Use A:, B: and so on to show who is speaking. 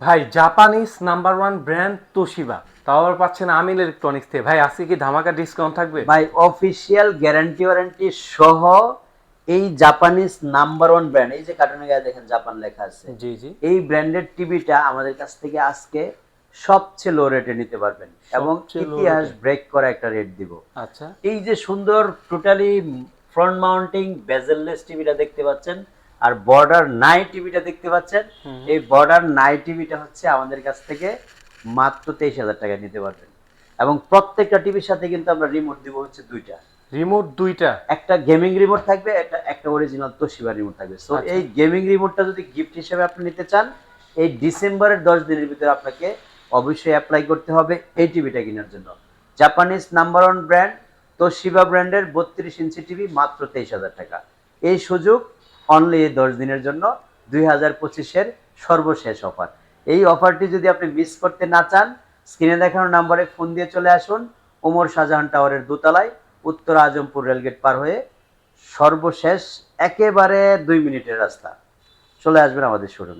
A: ভাই Japanese number one brand Toshiba, তাও আবার পাচ্ছেন আমিল ইলেকট্রনিক্স থেকে। ভাই আজকে কি ধামাকা ডিসকাউন্ট থাকবে?
B: ভাই অফিসিয়াল গ্যারান্টি ওয়ারেন্টি সহ এই জাপানিজ নাম্বার ওয়ান ব্র্যান্ড, এই যে কার্টুনে গায়ে দেখেন জাপান লেখা আছে,
A: জি জি।
B: এই ব্র্যান্ডের টিভিটা আমাদের কাছ থেকে আজকে সবচেয়ে লো রেটে নিতে পারবেন এবং
A: সবচেয়ে লো
B: ইতিহাস
A: রেটে?
B: ব্রেক করা একটা রেট দিব।
A: আচ্ছা।
B: এই যে সুন্দর টোটালি ফ্রন্ট মাউন্টিং বেজেললেস টিভিটা দেখতে পাচ্ছেন আর বর্ডার নাই টিভিটা দেখতে পাচ্ছেন, এই বর্ডার নাই টিভিটা হচ্ছে আমাদের কাছ থেকে মাত্র 23,000 টাকা নিতে পারবেন এবং প্রত্যেকটা টিভির সাথে কিন্তু আমরা রিমোট দিব হচ্ছে দুইটা।
A: রিমোট দুইটা?
B: একটা গেমিং রিমোট থাকবে, একটা অরিজিনাল তোশিবা রিমোট থাকবে। সো
A: আচ্ছা।
B: এই গেমিং রিমোটটা যদি গিফট হিসেবে আপনি নিতে চান, এই ডিসেম্বরের 10 দিনের ভিতরে আপনাকে অবশ্যই অ্যাপ্লাই করতে হবে এই টিভিটা কেনার জন্য। Japanese number one brand Toshiba ব্র্যান্ডের 32 ইঞ্চি টিভি মাত্র 23,000 টাকা। এই সুযোগ অনলি এই 10 দিনের জন্য, 2025-এর সর্বশেষ অফার। এই অফারটি যদি আপনি মিস করতে না চান, স্ক্রিনে দেখানো নাম্বারে ফোন দিয়ে চলে আসুন ওমর শাহজাহান টাওয়ারের দোতলায়, উত্তর আজমপুর রেলগেট পার হয়ে সর্বশেষ একেবারে 2 মিনিটের রাস্তা। চলে আসবেন আমাদের শোরুমে।